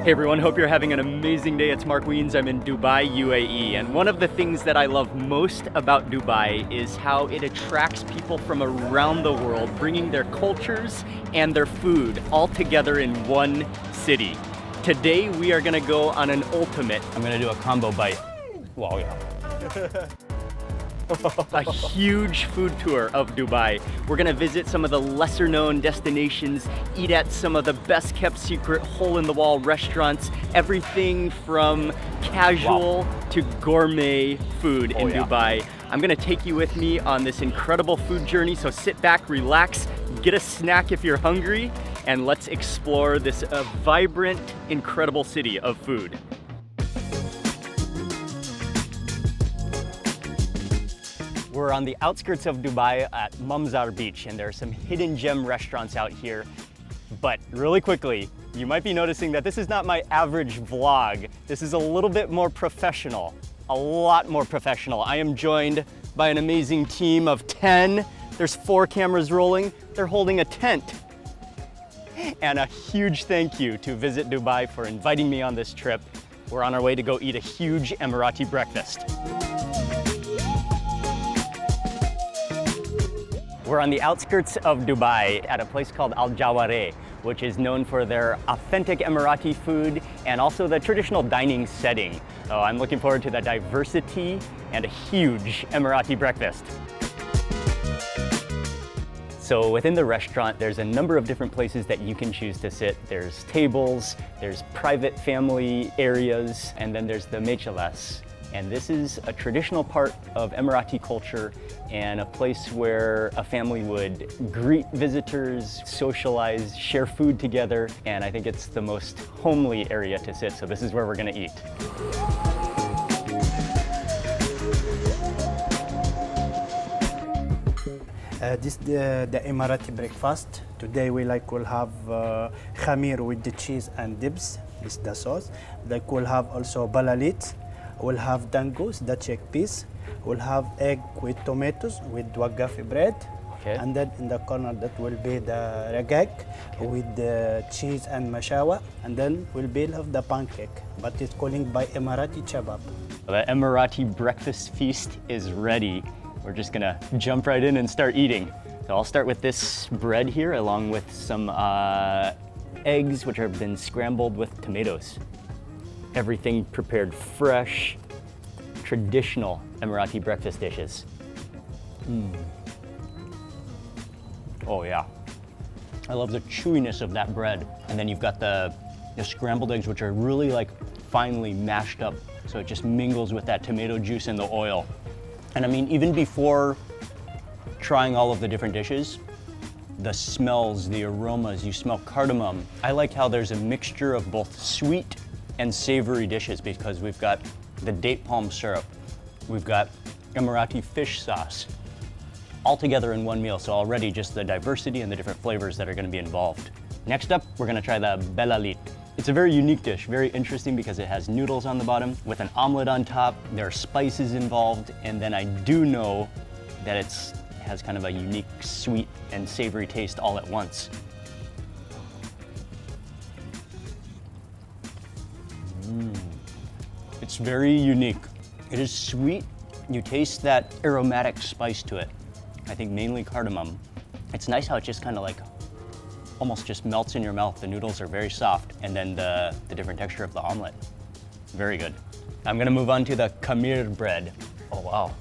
Hey everyone, hope you're having an amazing day. It's Mark Weens. I'm in Dubai, UAE. And one of the things that I love most about Dubai is how it attracts people from around the world, bringing their cultures and their food all together in one city. Today we are gonna go on an ultimate. I'm gonna do a combo bite. Wow, yeah. A huge food tour of Dubai. We're gonna visit some of the lesser known destinations, eat at some of the best kept secret hole-in-the-wall restaurants, everything from casual to gourmet food in Dubai. I'm gonna take you with me on this incredible food journey, so sit back, relax, get a snack if you're hungry, and let's explore this vibrant, incredible city of food. We're on the outskirts of Dubai at Mamzar Beach, and there are some hidden gem restaurants out here. But really quickly, you might be noticing that this is not my average vlog. This is a little bit more professional, a lot more professional. I am joined by an amazing team of 10. There's 4 cameras rolling. They're holding a tent. And a huge thank you to Visit Dubai for inviting me on this trip. We're on our way to go eat a huge Emirati breakfast. We're on the outskirts of Dubai at a place called Al Jaware, which is known for their authentic Emirati food and also the traditional dining setting. So I'm looking forward to the diversity and a huge Emirati breakfast. So within the restaurant, there's a number of different places that you can choose to sit. There's tables, there's private family areas, and then there's the mechelas. And this is a traditional part of Emirati culture and a place where a family would greet visitors, socialize, share food together, and I think it's the most homely area to sit, so this is where we're gonna eat. This is the Emirati breakfast. Today we'll have khamir with the cheese and dips. This is the sauce. We'll have also balalit. We'll have dangus, the chickpeas. We'll have egg with tomatoes with wagafi bread. Okay. And then in the corner that will be the ragag with the cheese and mashawa. And then we'll be have the pancake, but it's calling by Emirati chabab. The Emirati breakfast feast is ready. We're just gonna jump right in and start eating. So I'll start with this bread here along with some eggs which have been scrambled with tomatoes. Everything prepared fresh, traditional Emirati breakfast dishes. Oh yeah. I love the chewiness of that bread. And then you've got the scrambled eggs, which are really like finely mashed up. So it just mingles with that tomato juice and the oil. And I mean, even before trying all of the different dishes, the smells, the aromas, you smell cardamom. I like how there's a mixture of both sweet and savory dishes because we've got the date palm syrup, we've got Emirati fish sauce, all together in one meal. So already just the diversity and the different flavors that are gonna be involved. Next up, we're gonna try the belalit. It's a very unique dish, very interesting because it has noodles on the bottom with an omelet on top. There are spices involved, and then I do know that it has kind of a unique sweet and savory taste all at once. It's very unique. It is sweet. You taste that aromatic spice to it. I think mainly cardamom. It's nice how it just kind of like almost just melts in your mouth. The noodles are very soft, and then the different texture of the omelet. Very good. I'm gonna move on to the khamir bread. Oh wow,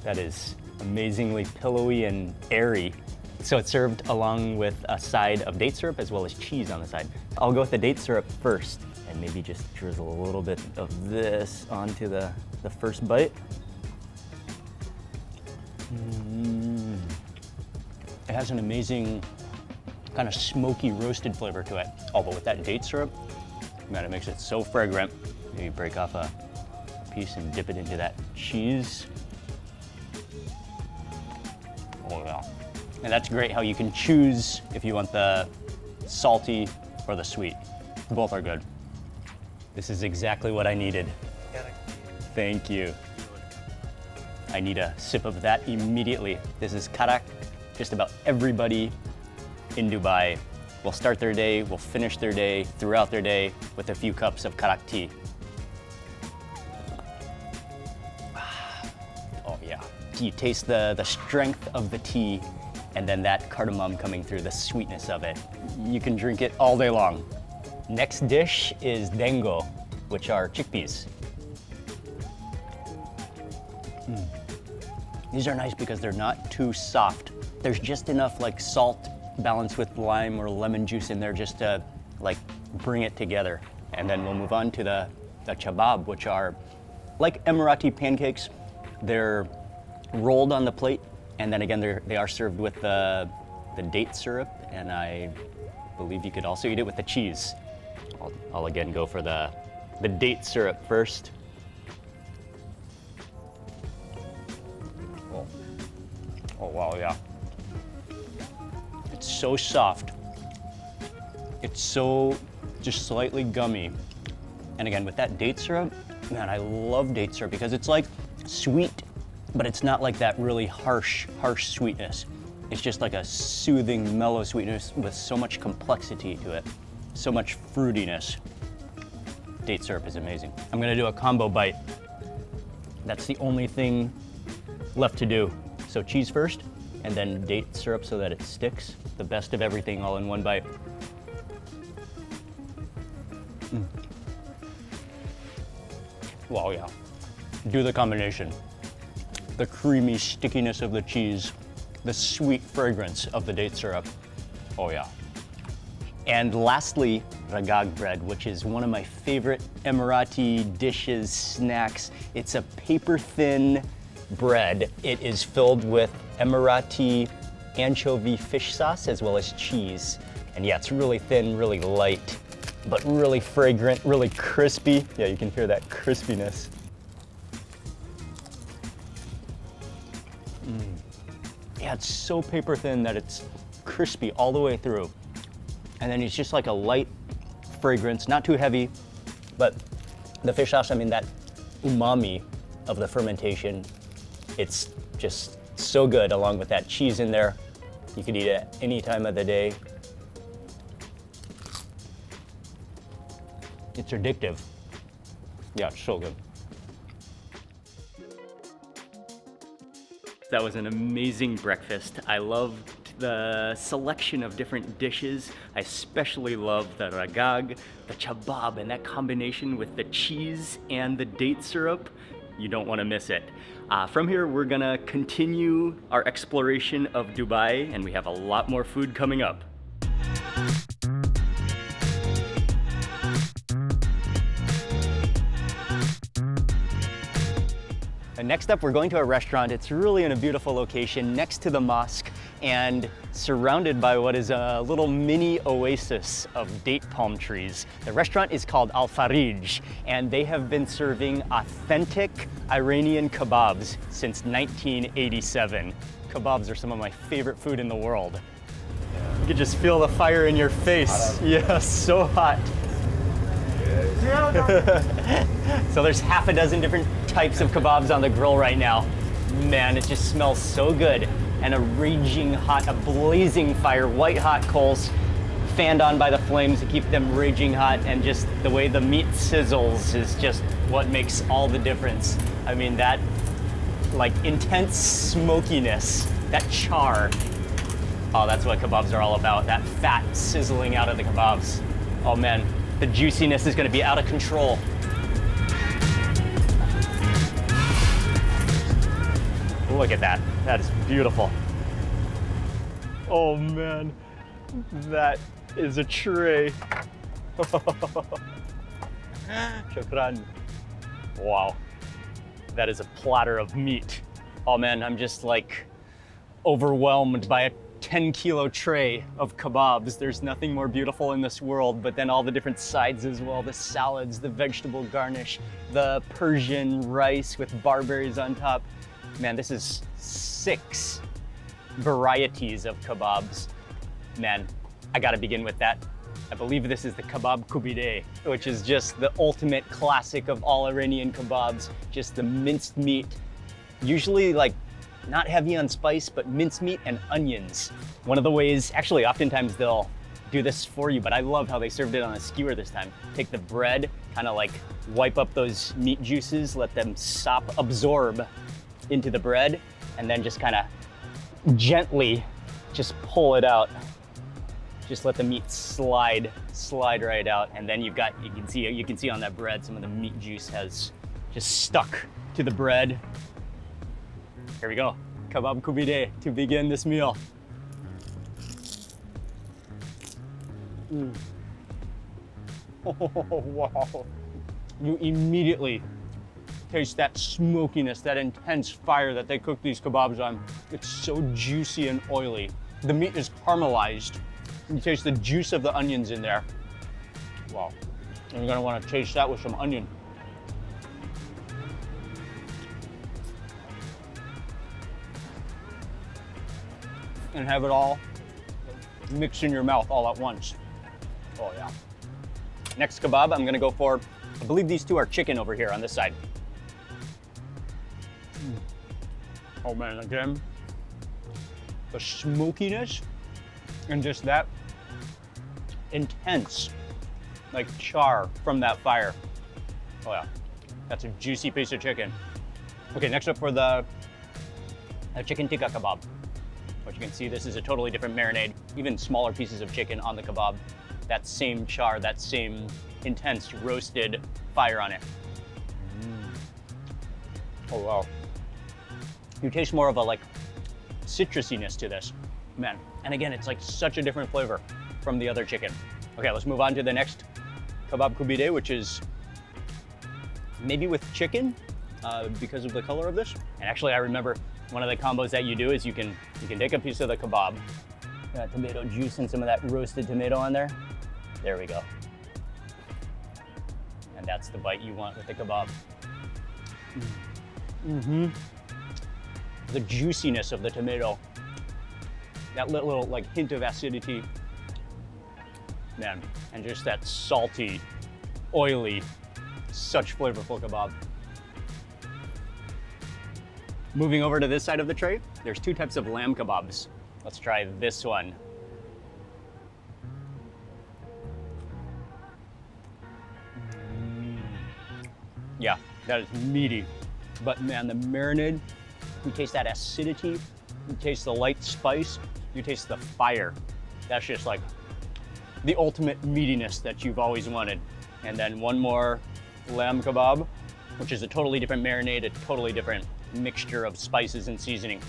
that is amazingly pillowy and airy. So it's served along with a side of date syrup as well as cheese on the side. I'll go with the date syrup first and maybe just drizzle a little bit of this onto the first bite. It has an amazing kind of smoky roasted flavor to it. Oh, but with that date syrup, man, it makes it so fragrant. Maybe break off a piece and dip it into that cheese. Oh yeah. And that's great how you can choose if you want the salty or the sweet. Both are good. This is exactly what I needed. Thank you. I need a sip of that immediately. This is karak. Just about everybody in Dubai will start their day, will finish their day, throughout their day with a few cups of karak tea. Oh yeah. You taste the strength of the tea and then that cardamom coming through, the sweetness of it. You can drink it all day long. Next dish is dengo, which are chickpeas. These are nice because they're not too soft. There's just enough like salt balanced with lime or lemon juice in there just to like bring it together. And then we'll move on to the chabab, which are like Emirati pancakes. They're rolled on the plate, and then again they are served with the date syrup, and I believe you could also eat it with the cheese. I'll again go for the date syrup first. Oh wow, yeah. It's so soft. It's so just slightly gummy. And again, with that date syrup, man, I love date syrup because it's like sweet, but it's not like that really harsh sweetness. It's just like a soothing, mellow sweetness with so much complexity to it, so much fruitiness. Date syrup is amazing. I'm gonna do a combo bite. That's the only thing left to do. So cheese first, and then date syrup so that it sticks. The best of everything all in one bite. Wow, yeah. Do the combination. The creamy stickiness of the cheese, the sweet fragrance of the date syrup. Oh yeah. And lastly, ragag bread, which is one of my favorite Emirati dishes, snacks. It's a paper-thin bread. It is filled with Emirati anchovy fish sauce as well as cheese. And yeah, it's really thin, really light, but really fragrant, really crispy. Yeah, you can hear that crispiness. Yeah, it's so paper thin that it's crispy all the way through. And then it's just like a light fragrance, not too heavy, but the fish sauce, I mean, that umami of the fermentation, it's just so good along with that cheese in there. You could eat it any time of the day. It's addictive. Yeah, it's so good. That was an amazing breakfast. I loved the selection of different dishes. I especially love the ragag, the chabab, and that combination with the cheese and the date syrup. You don't want to miss it. From here, we're gonna continue our exploration of Dubai, and we have a lot more food coming up. And next up, we're going to a restaurant. It's really in a beautiful location next to the mosque and surrounded by what is a little mini oasis of date palm trees. The restaurant is called Al Farij, and they have been serving authentic Iranian kebabs since 1987. Kebabs are some of my favorite food in the world. You can just feel the fire in your face. Yeah, so hot. So there's half a dozen different types of kebabs on the grill right now. Man, it just smells so good. And a raging hot, a blazing fire, white hot coals fanned on by the flames to keep them raging hot, and just the way the meat sizzles is just what makes all the difference. I mean, that like intense smokiness, that char. Oh, that's what kebabs are all about, that fat sizzling out of the kebabs. Oh man, the juiciness is gonna be out of control. Look at that, that is beautiful. Oh man, that is a tray. Shukran. Wow, that is a platter of meat. Oh man, I'm just like overwhelmed by a 10-kilo tray of kebabs. There's nothing more beautiful in this world, but then all the different sides as well, the salads, the vegetable garnish, the Persian rice with barberries on top. Man, this is 6 varieties of kebabs. Man, I gotta begin with that. I believe this is the kebab kubide, which is just the ultimate classic of all Iranian kebabs. Just the minced meat, usually like not heavy on spice, but minced meat and onions. One of the ways, actually oftentimes they'll do this for you, but I love how they served it on a skewer this time. Take the bread, kind of like wipe up those meat juices, let them absorb into the bread, and then just kind of gently just pull it out. Just let the meat slide right out, and then you can see on that bread some of the meat juice has just stuck to the bread. Here we go, kebab kubide to begin this meal. Oh, wow. You immediately taste that smokiness, that intense fire that they cook these kebabs on. It's so juicy and oily. The meat is caramelized. You taste the juice of the onions in there. Wow. And you're gonna wanna taste that with some onion. And have it all mix in your mouth all at once. Oh yeah. Next kebab, I'm gonna go for, I believe these two are chicken over here on this side. Oh man, again, the smokiness and just that intense, like char from that fire. Oh yeah, that's a juicy piece of chicken. Okay, next up for the chicken tikka kebab. What you can see, this is a totally different marinade, even smaller pieces of chicken on the kebab. That same char, that same intense roasted fire on it. Oh wow. You taste more of a like citrusiness to this, man. And again, it's like such a different flavor from the other chicken. Okay, let's move on to the next kebab kubide, which is maybe with chicken because of the color of this. And actually, I remember one of the combos that you do is you can take a piece of the kebab, got tomato juice and some of that roasted tomato on there. There we go. And that's the bite you want with the kebab. The juiciness of the tomato, that little like hint of acidity, man, and just that salty, oily, such flavorful kebab. Moving over to this side of the tray, there's two types of lamb kebabs. Let's try this one. Yeah, that is meaty, but man, the marinade, you taste that acidity, you taste the light spice, you taste the fire. That's just like the ultimate meatiness that you've always wanted. And then one more lamb kebab, which is a totally different marinade, a totally different mixture of spices and seasoning.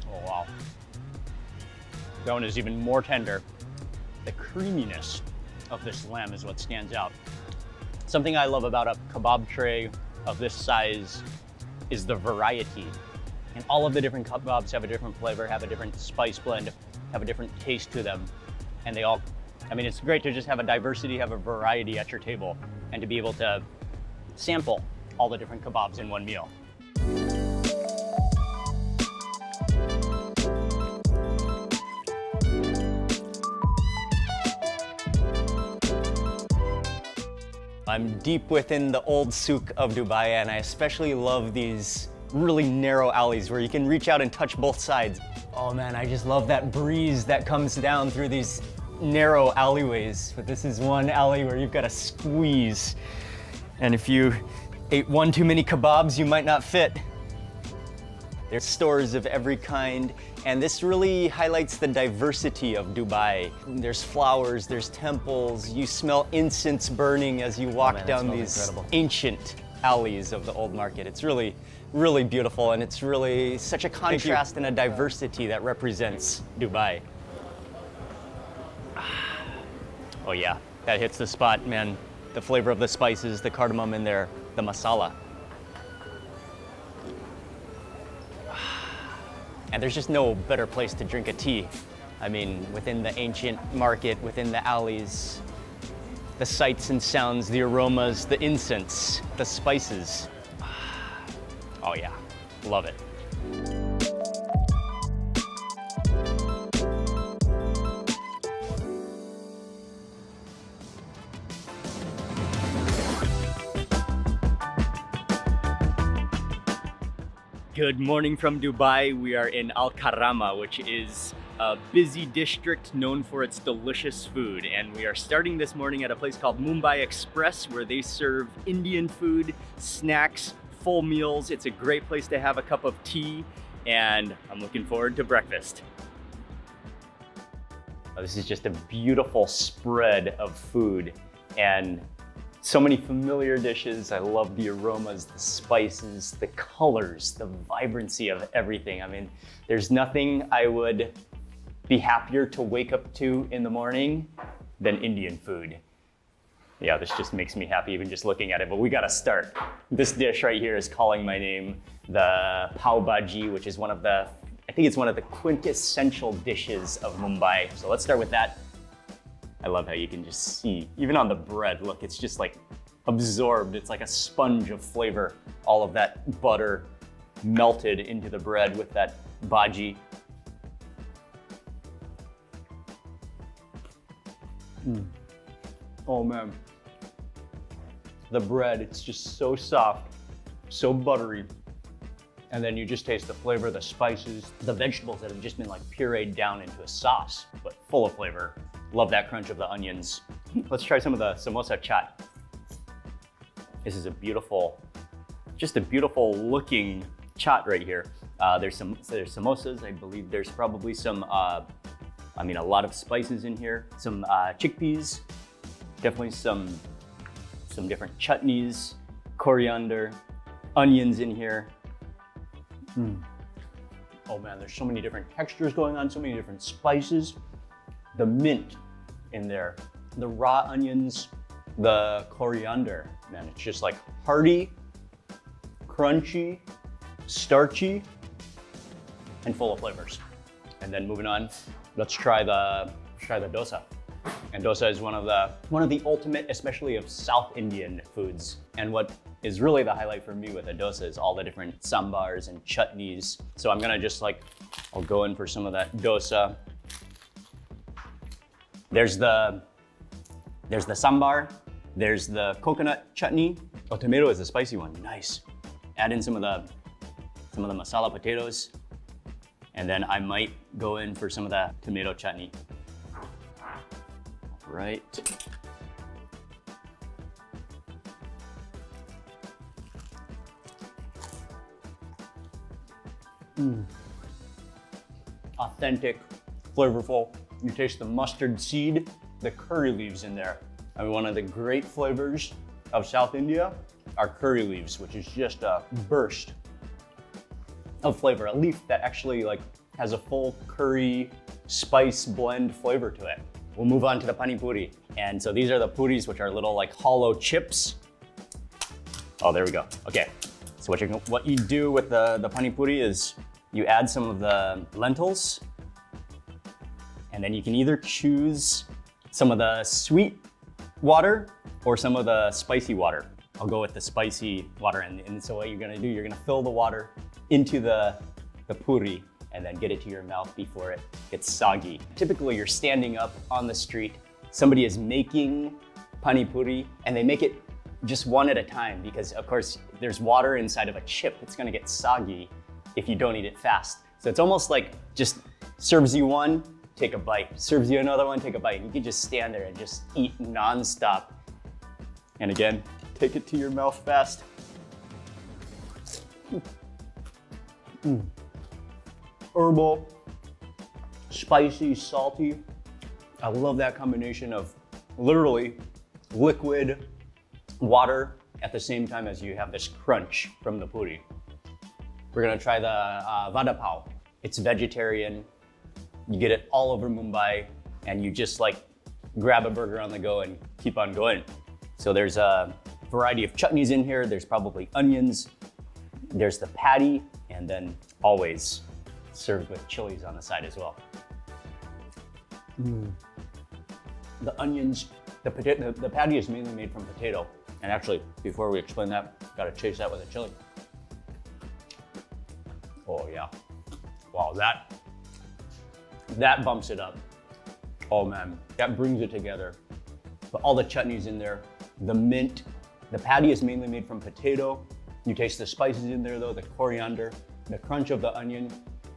Oh wow. That one is even more tender. The creaminess of this lamb is what stands out. Something I love about a kebab tray of this size is the variety. And all of the different kebabs have a different flavor, have a different spice blend, have a different taste to them. And they all, I mean, it's great to just have a diversity, have a variety at your table, and to be able to sample all the different kebabs in one meal. I'm deep within the old souk of Dubai, and I especially love these really narrow alleys where you can reach out and touch both sides. Oh man, I just love that breeze that comes down through these narrow alleyways. But this is one alley where you've got to squeeze. And if you ate one too many kebabs, you might not fit. There's stores of every kind, and this really highlights the diversity of Dubai. There's flowers, there's temples, you smell incense burning as you walk down these ancient alleys of the old market. It's really, really beautiful, and it's really such a contrast and a diversity that represents Dubai. Oh yeah, that hits the spot, man. The flavor of the spices, the cardamom in there, the masala. And there's just no better place to drink a tea. I mean, within the ancient market, within the alleys, the sights and sounds, the aromas, the incense, the spices. Oh yeah, love it. Good morning from Dubai. We are in Al Karama, which is a busy district known for its delicious food. And we are starting this morning at a place called Mumbai Express, where they serve Indian food, snacks, full meals. It's a great place to have a cup of tea, and I'm looking forward to breakfast. This is just a beautiful spread of food and so many familiar dishes. I love the aromas, the spices, the colors, the vibrancy of everything. I mean, there's nothing I would be happier to wake up to in the morning than Indian food. Yeah, this just makes me happy even just looking at it, but we gotta start. This dish right here is calling my name, the pav bhaji, which is I think it's one of the quintessential dishes of Mumbai. So let's start with that. I love how you can just see, even on the bread, look, it's just like absorbed. It's like a sponge of flavor. All of that butter melted into the bread with that bhaji. Oh man. The bread, it's just so soft, so buttery. And then you just taste the flavor, the spices, the vegetables that have just been like pureed down into a sauce, but full of flavor. Love that crunch of the onions. Let's try some of the samosa chaat. This is just a beautiful looking chaat right here. There's samosas. I believe there's probably some, a lot of spices in here. Some chickpeas, definitely some different chutneys, coriander, onions in here. Oh man, there's so many different textures going on, so many different spices. The mint in there, the raw onions, the coriander. Man, it's just like hearty, crunchy, starchy, and full of flavors. And then moving on, let's try the dosa. And dosa is one of the ultimate, especially of South Indian foods. And what is really the highlight for me with a dosa is all the different sambars and chutneys. So I'm gonna I'll go in for some of that dosa. There's the sambar, there's the coconut chutney. Oh, tomato is the spicy one, nice. Add in some of the masala potatoes, and then I might go in for some of the tomato chutney. Right. Authentic, flavorful. You taste the mustard seed, the curry leaves in there. I mean, one of the great flavors of South India are curry leaves, which is just a burst of flavor. A leaf that actually has a full curry spice blend flavor to it. We'll move on to the pani puri. And so these are the puris, which are little hollow chips. Oh, there we go. Okay. So what you do with the pani puri is you add some of the lentils, and then you can either choose some of the sweet water or some of the spicy water. I'll go with the spicy water. And so what you're gonna do, you're gonna fill the water into the puri and then get it to your mouth before it gets soggy. Typically, you're standing up on the street, somebody is making pani puri, and they make it just one at a time because, of course, there's water inside of a chip. It's gonna get soggy if you don't eat it fast. So it's almost like just serves you one, take a bite. Serves you another one, take a bite. You can just stand there and just eat nonstop. And again, take it to your mouth fast. Herbal, spicy, salty. I love that combination of literally liquid water at the same time as you have this crunch from the puri. We're gonna try the vada pav. It's vegetarian. You get it all over Mumbai, and you just grab a burger on the go and keep on going. So there's a variety of chutneys in here. There's probably onions. There's the patty, and then always served with chilies on the side as well. The onions, the patty is mainly made from potato. And actually, before we explain that, gotta chase that with a chili. Oh yeah. Wow, that bumps it up. Oh man, that brings it together. But all the chutneys in there, the mint, the patty is mainly made from potato. You taste the spices in there though, the coriander, the crunch of the onion,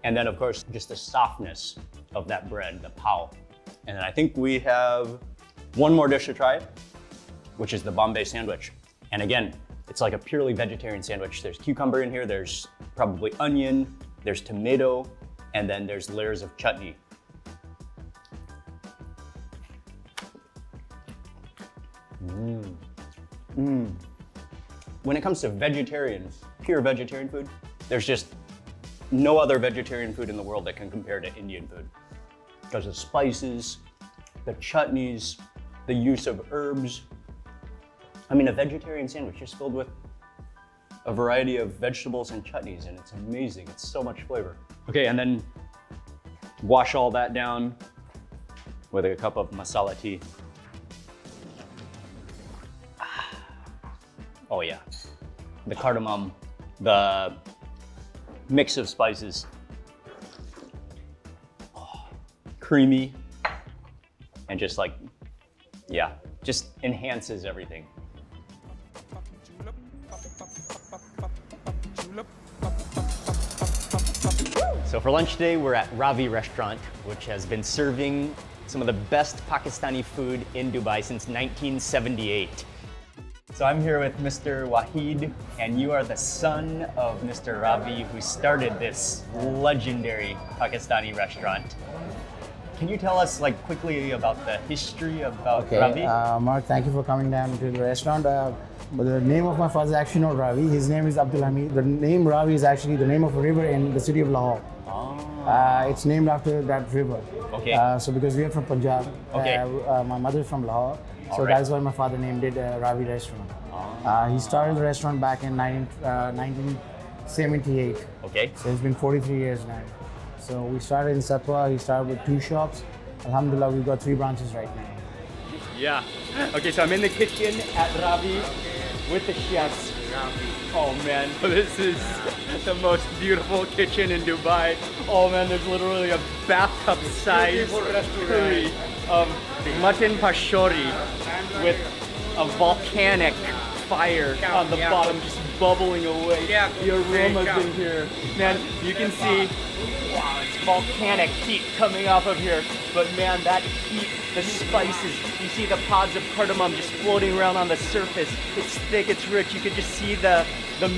And then of course, just the softness of that bread, the pao. And then I think we have one more dish to try, which is the Bombay sandwich. And again, it's like a purely vegetarian sandwich. There's cucumber in here, there's probably onion, there's tomato, and then there's layers of chutney. When it comes to vegetarians, pure vegetarian food, there's just no other vegetarian food in the world that can compare to Indian food. Because the spices, the chutneys, the use of herbs. I mean, a vegetarian sandwich is filled with a variety of vegetables and chutneys, and it's amazing. It's so much flavor. Okay, and then wash all that down with a cup of masala tea. Oh yeah, the cardamom, the mix of spices. Oh, creamy, and just like, yeah, just enhances everything. So for lunch today, we're at Ravi Restaurant, which has been serving some of the best Pakistani food in Dubai since 1978. So I'm here with Mr. Wahid, and you are the son of Mr. Ravi, who started this legendary Pakistani restaurant. Can you tell us like quickly about the history about Ravi? Mark, thank you for coming down to the restaurant. But the name of my father is actually not Ravi. His name is Abdul Hamid. The name Ravi is actually the name of a river in the city of Lahore. It's named after that river. Okay. So because we are from Punjab, Okay. my mother is from Lahore. So Alright. that is why my father named it Ravi Restaurant. He started the restaurant back in 1978. Okay. So it's been 43 years now. So we started in Satwa. We started with 2 shops. Alhamdulillah, we've got 3 branches right now. Yeah. Okay, so I'm in the kitchen at Ravi with the chefs. Oh man, this is the most beautiful kitchen in Dubai. Oh man, there's literally a bathtub-sized curry of mutton pashori with a volcanic fire on the bottom just bubbling away. The aromas in here. Man, you can see, wow, it's volcanic heat coming off of here. But man, that heat, the spices, you see the pods of cardamom just floating around on the surface. It's thick, it's rich. You can just see the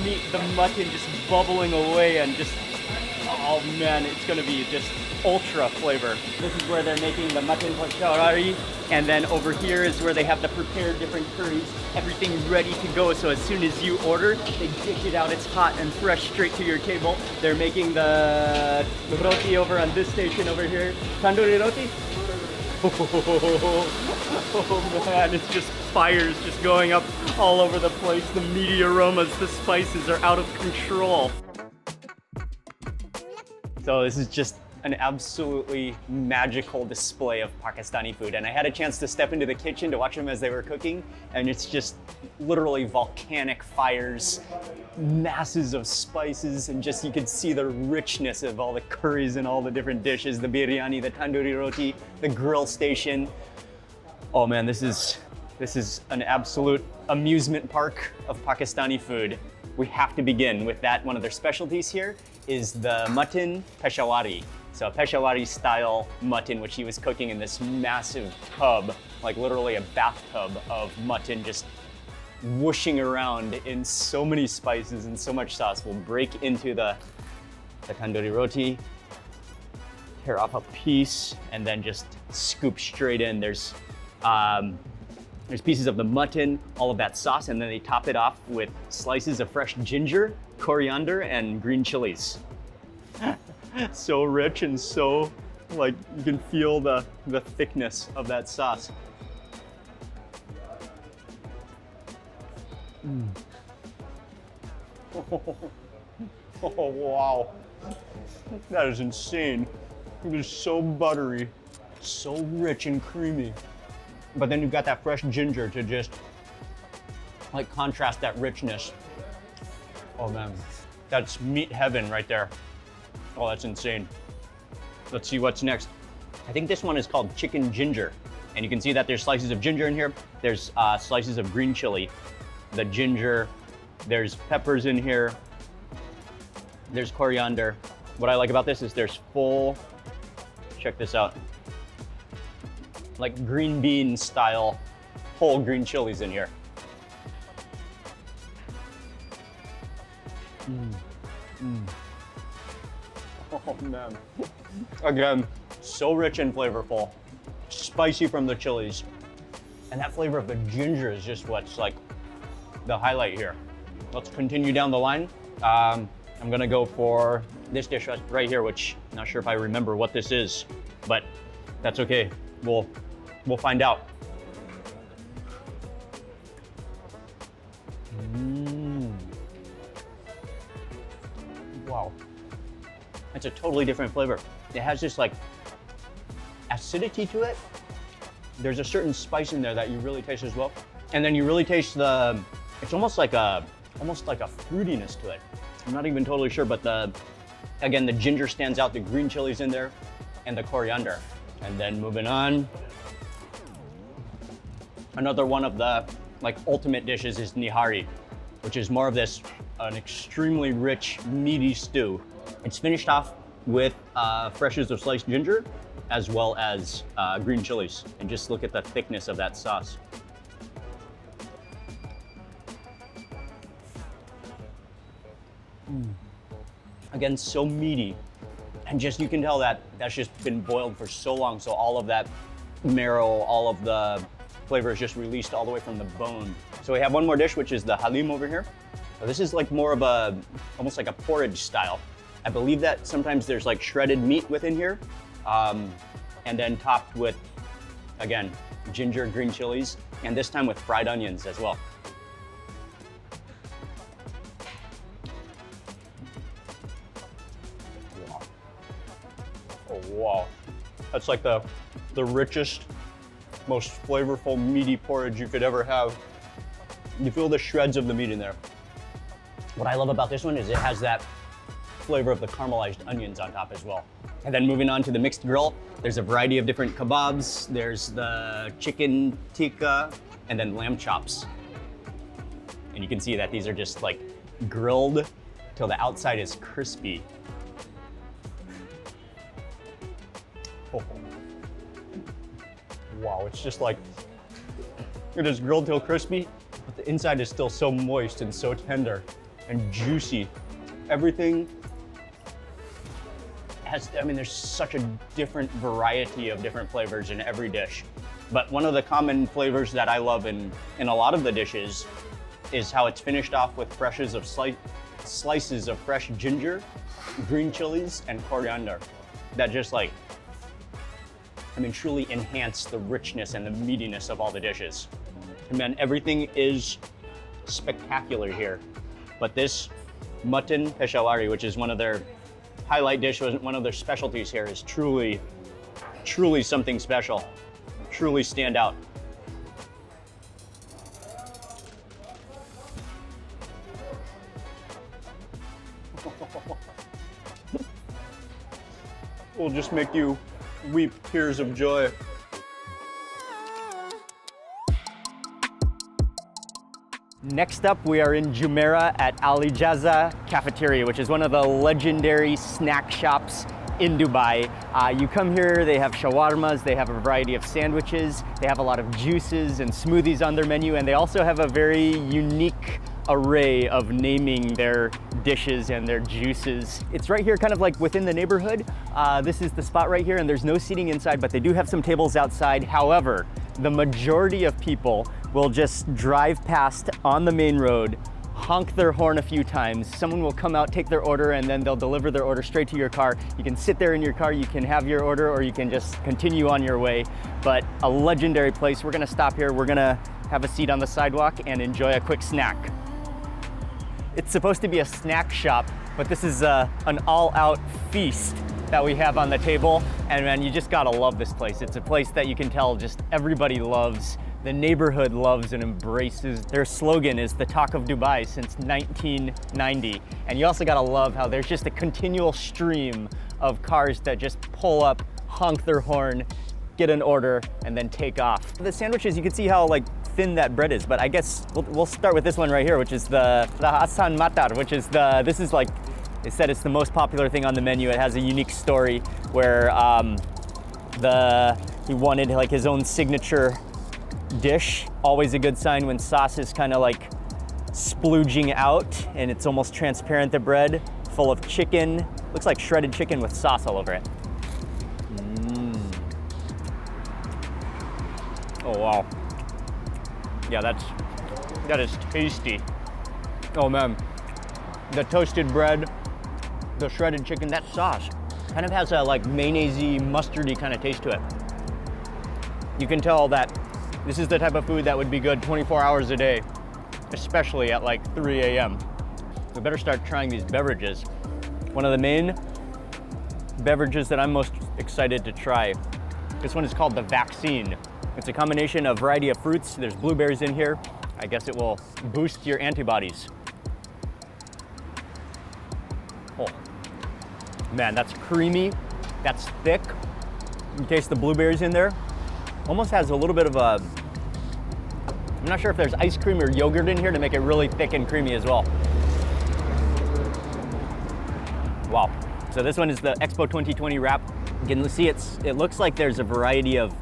meat, the mutton just bubbling away and just, oh man, it's gonna be just ultra flavor. This is where they're making the mutton pashari, and then over here is where they have the prepared different curries, everything ready to go. So as soon as you order, they dish it out. It's hot and fresh straight to your table. They're making the roti over on this station over here. Tandoori roti? Oh man, it's just fires just going up all over the place. The meaty aromas, the spices are out of control. So this is just an absolutely magical display of Pakistani food. And I had a chance to step into the kitchen to watch them as they were cooking, and it's just literally volcanic fires, masses of spices, and just you could see the richness of all the curries and all the different dishes, the biryani, the tandoori roti, the grill station. Oh man, this is an absolute amusement park of Pakistani food. We have to begin with that. One of their specialties here is the mutton peshawari. So a Peshawari style mutton, which he was cooking in this massive tub, like literally a bathtub of mutton just whooshing around in so many spices and so much sauce. We'll break into the tandoori roti, tear off a piece, and then just scoop straight in. There's pieces of the mutton, all of that sauce, and then they top it off with slices of fresh ginger, coriander, and green chilies. So rich and so, like, you can feel the thickness of that sauce. Oh, wow. That is insane. It is so buttery, so rich and creamy. But then you've got that fresh ginger to just, like, contrast that richness. Oh man, that's meat heaven right there. Oh, that's insane. Let's see what's next. I think this one is called chicken ginger. And you can see that there's slices of ginger in here. There's slices of green chili, the ginger. There's peppers in here. There's coriander. What I like about this is there's full, check this out, like green bean style whole green chilies in here. Oh man. Again, so rich and flavorful, spicy from the chilies. And that flavor of the ginger is just what's like the highlight here. Let's continue down the line. I'm gonna go for this dish right here, which I'm not sure if I remember what this is, but that's okay. We'll find out. Wow. It's a totally different flavor. It has this like acidity to it. There's a certain spice in there that you really taste as well. And then you really taste it's almost like a fruitiness to it. I'm not even totally sure, but again, the ginger stands out, the green chilies in there, and the coriander. And then moving on, another one of the like ultimate dishes is nihari, which is more of an extremely rich, meaty stew. It's finished off with freshes of sliced ginger, as well as green chilies. And just look at the thickness of that sauce. Again, so meaty. And just, you can tell that that's just been boiled for so long, so all of that marrow, all of the flavor is just released all the way from the bone. So we have one more dish, which is the halim over here. So this is like more of almost like a porridge style. I believe that sometimes there's like shredded meat within here, and then topped with, again, ginger, green chilies, and this time with fried onions as well. Wow. Oh, wow. That's like the richest, most flavorful, meaty porridge you could ever have. You feel the shreds of the meat in there. What I love about this one is it has that flavor of the caramelized onions on top as well. And then moving on to the mixed grill, there's a variety of different kebabs. There's the chicken tikka and then lamb chops. And you can see that these are just like grilled till the outside is crispy. Oh. Wow, it's just like, it is grilled till crispy, but the inside is still so moist and so tender and juicy. Everything has, I mean, there's such a different variety of different flavors in every dish. But one of the common flavors that I love in a lot of the dishes is how it's finished off with slices of fresh ginger, green chilies, and coriander that just like, I mean, truly enhance the richness and the meatiness of all the dishes. And man, everything is spectacular here. But this mutton peshawari, which is one of their highlight dish, one of their specialties here, is truly, truly something special. Truly stand out. Will just make you weep tears of joy. Next up, we are in Jumeirah at Al Ijaza Cafeteria, which is one of the legendary snack shops in Dubai. You come here, they have shawarmas, they have a variety of sandwiches, they have a lot of juices and smoothies on their menu, and they also have a very unique array of naming their dishes and their juices. It's right here kind of like within the neighborhood. This is the spot right here, and there's no seating inside, but they do have some tables outside. However, the majority of people will just drive past on the main road, honk their horn a few times. Someone will come out, take their order, and then they'll deliver their order straight to your car. You can sit there in your car, you can have your order, or you can just continue on your way. But a legendary place. We're gonna stop here. We're gonna have a seat on the sidewalk and enjoy a quick snack. It's supposed to be a snack shop, but this is an all-out feast that we have on the table. And man, you just gotta love this place. It's a place that you can tell just everybody loves. The neighborhood loves and embraces. Their slogan is the talk of Dubai since 1990. And you also gotta love how there's just a continual stream of cars that just pull up, honk their horn, get an order, and then take off. The sandwiches, you can see how like thin that bread is, but I guess we'll start with this one right here, which is the Hassan Matar, which is this is like They said it's the most popular thing on the menu. It has a unique story where he wanted like his own signature dish. Always a good sign when sauce is kind of like splooging out and it's almost transparent, the bread, full of chicken. Looks like shredded chicken with sauce all over it. Oh wow. Yeah, that is tasty. Oh man, the toasted bread, the shredded chicken, that sauce kind of has a like mayonnaise-y, mustardy kind of taste to it. You can tell that this is the type of food that would be good 24 hours a day, especially at like 3 a.m. We better start trying these beverages. One of the main beverages that I'm most excited to try, this one is called the Vaccine. It's a combination of variety of fruits. There's blueberries in here. I guess it will boost your antibodies. Oh, man, that's creamy, that's thick. You taste the blueberries in there. Almost has a little bit of a, I'm not sure if there's ice cream or yogurt in here to make it really thick and creamy as well. Wow. So this one is the Expo 2020 wrap. You can see it looks like there's a variety of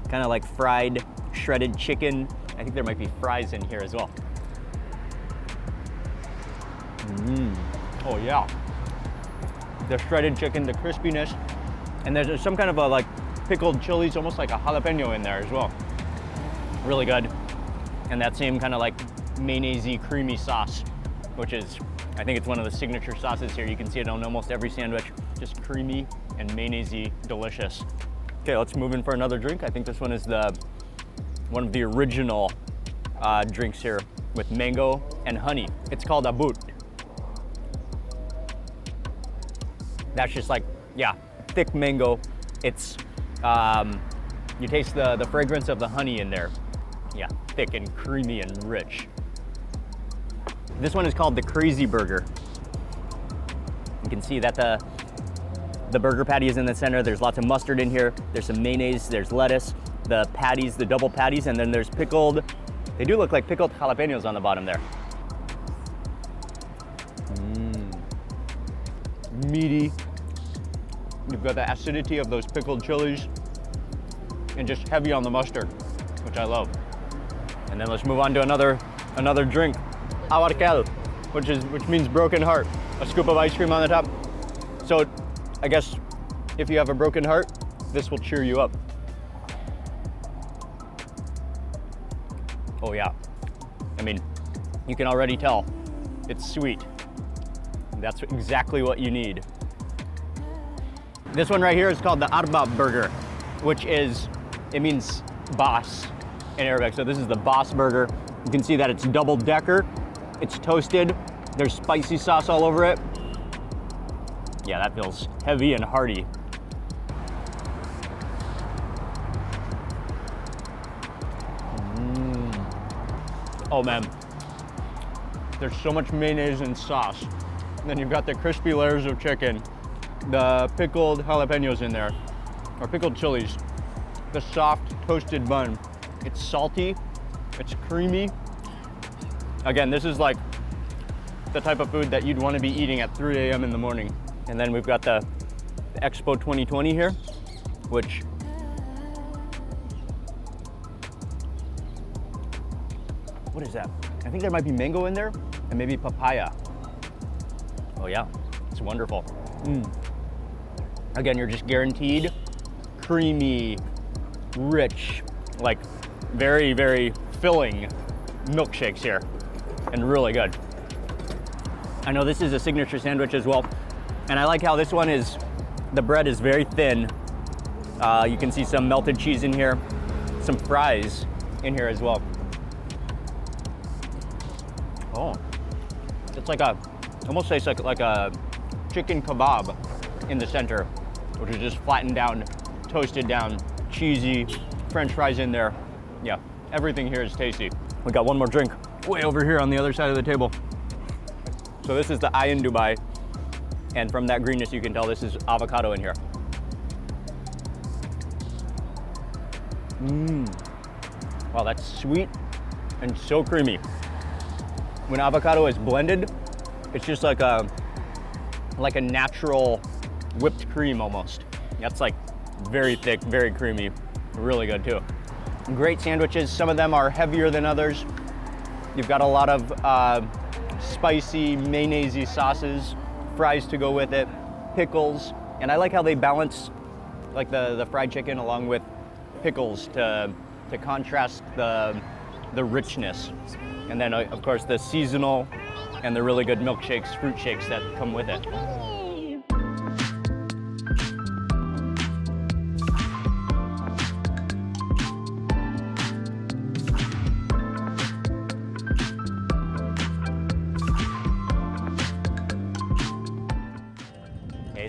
kind of like fried, shredded chicken. I think there might be fries in here as well. Oh yeah. The shredded chicken, the crispiness, and there's some kind of a like pickled chilies, almost like a jalapeno in there as well. Really good. And that same kind of like mayonnaise-y creamy sauce, which is, I think it's one of the signature sauces here. You can see it on almost every sandwich. Just creamy and mayonnaise-y, delicious. Okay, let's move in for another drink. I think this one is one of the original drinks here with mango and honey. It's called abut. That's just like, yeah, thick mango. It's, you taste the fragrance of the honey in there. Yeah, thick and creamy and rich. This one is called the Crazy Burger. You can see that the burger patty is in the center. There's lots of mustard in here. There's some mayonnaise, there's lettuce, the patties, the double patties, and then there's pickled, they do look like pickled jalapenos on the bottom there. Meaty. You've got the acidity of those pickled chilies and just heavy on the mustard, which I love. And then let's move on to another drink, awarkel, which means broken heart. A scoop of ice cream on the top. So I guess if you have a broken heart, this will cheer you up. Oh yeah. I mean, you can already tell it's sweet. That's exactly what you need. This one right here is called the Arbab burger, which is, it means boss in Arabic. So this is the boss burger. You can see that it's double decker. It's toasted. There's spicy sauce all over it. Yeah, that feels heavy and hearty. Oh man, there's so much mayonnaise and sauce. And then you've got the crispy layers of chicken, the pickled jalapenos in there, or pickled chilies, the soft toasted bun. It's salty, it's creamy. Again, this is like the type of food that you'd want to be eating at 3 a.m. in the morning. And then we've got the Expo 2020 here, which what is that? I think there might be mango in there and maybe papaya. Oh yeah, it's wonderful. Again, you're just guaranteed creamy, rich, like very, very filling milkshakes here, and really good. I know this is a signature sandwich as well, and I like how this one is, the bread is very thin. You can see some melted cheese in here, some fries in here as well. Oh, it's like a, almost tastes like a chicken kebab in the center, which is just flattened down, toasted down, cheesy, French fries in there. Yeah, everything here is tasty. We got one more drink way over here on the other side of the table. So this is the Ayin Dubai, and from that greenness you can tell this is avocado in here. Wow, that's sweet and so creamy. When avocado is blended, it's just like a like a natural whipped cream almost. That's like very thick, very creamy, really good too. Great sandwiches. Some of them are heavier than others. You've got a lot of spicy, mayonnaise-y sauces, fries to go with it, pickles, and I like how they balance like the fried chicken along with pickles to contrast the richness. And then of course the seasonal and the really good milkshakes, fruit shakes that come with it.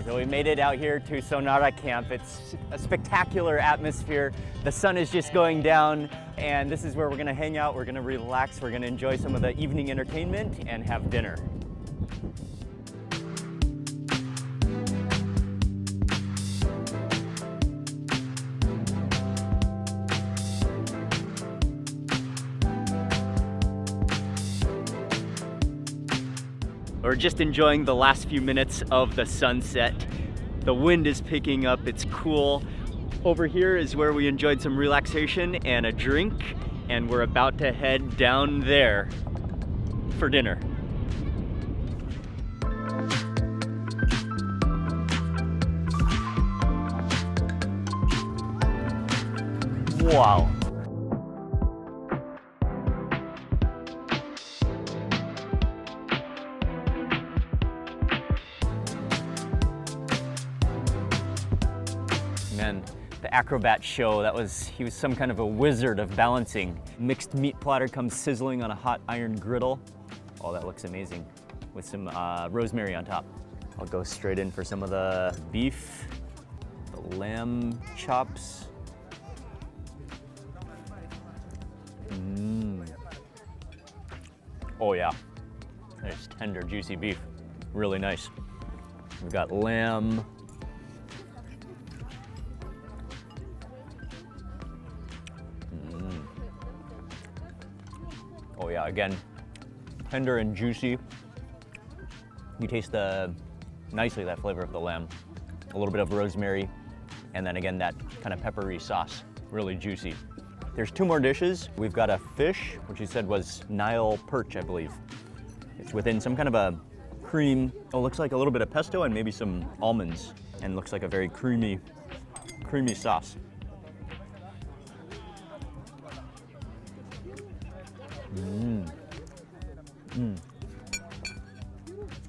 So we made it out here to Sonara Camp. It's a spectacular atmosphere. The sun is just going down, and this is where we're gonna hang out, we're gonna relax, we're gonna enjoy some of the evening entertainment and have dinner. We're just enjoying the last few minutes of the sunset. The wind is picking up, it's cool. Over here is where we enjoyed some relaxation and a drink, and we're about to head down there for dinner. Wow. Man, the acrobat show, he was some kind of a wizard of balancing. Mixed meat platter comes sizzling on a hot iron griddle. Oh, that looks amazing. With some rosemary on top. I'll go straight in for some of the beef, the lamb chops. Oh yeah, nice tender, juicy beef. Really nice. We've got lamb. Oh yeah, again, tender and juicy. You taste nicely that flavor of the lamb. A little bit of rosemary, and then again, that kind of peppery sauce, really juicy. There's two more dishes. We've got a fish, which you said was Nile perch, I believe. It's within some kind of a cream. Oh, looks like a little bit of pesto and maybe some almonds, and looks like a very creamy sauce.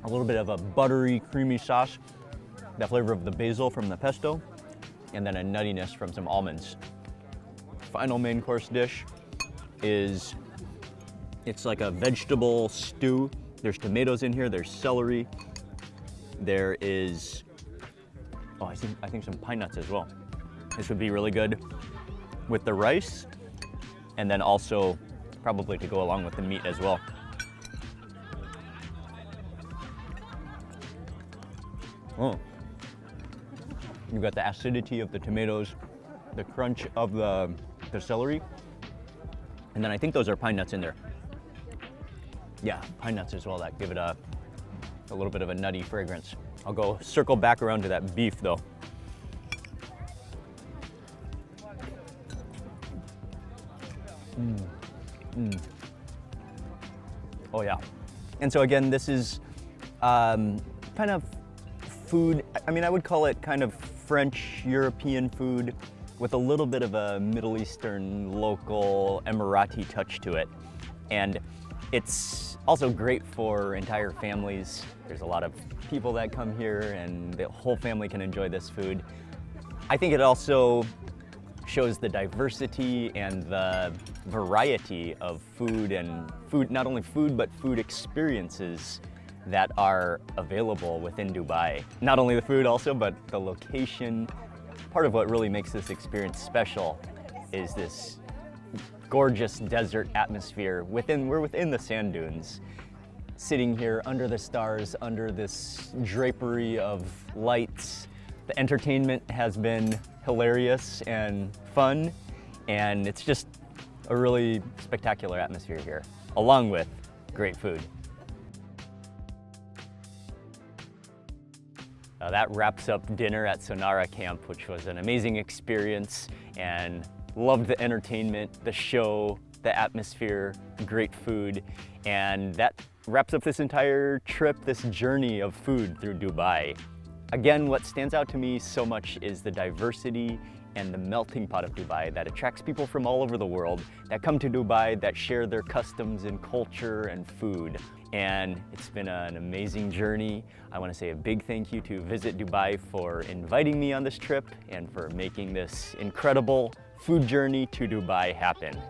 A little bit of a buttery, creamy sauce, the flavor of the basil from the pesto, and then a nuttiness from some almonds. Final main course dish is, it's like a vegetable stew. There's tomatoes in here, there's celery, there is, oh, I think some pine nuts as well. This would be really good with the rice, and then also probably to go along with the meat as well. Oh, you've got the acidity of the tomatoes, the crunch of the celery, and then I think those are pine nuts in there. Yeah, pine nuts as well, that give it a little bit of a nutty fragrance. I'll go circle back around to that beef though. Oh yeah. And so again, this is kind of food, I mean, I would call it kind of French European food with a little bit of a Middle Eastern local Emirati touch to it. And it's also great for entire families. There's a lot of people that come here and the whole family can enjoy this food. I think it also shows the diversity and the variety of food, and not only food, but food experiences that are available within Dubai. Not only the food also, but the location. Part of what really makes this experience special is this gorgeous desert atmosphere. We're within the sand dunes, sitting here under the stars, under this drapery of lights. The entertainment has been hilarious and fun, and it's just a really spectacular atmosphere here, along with great food. That wraps up dinner at Sonara Camp, which was an amazing experience, and loved the entertainment, the show, the atmosphere, great food, and that wraps up this entire trip, this journey of food through Dubai. Again, what stands out to me so much is the diversity and the melting pot of Dubai that attracts people from all over the world that come to Dubai, that share their customs and culture and food. And it's been an amazing journey. I want to say a big thank you to Visit Dubai for inviting me on this trip and for making this incredible food journey to Dubai happen.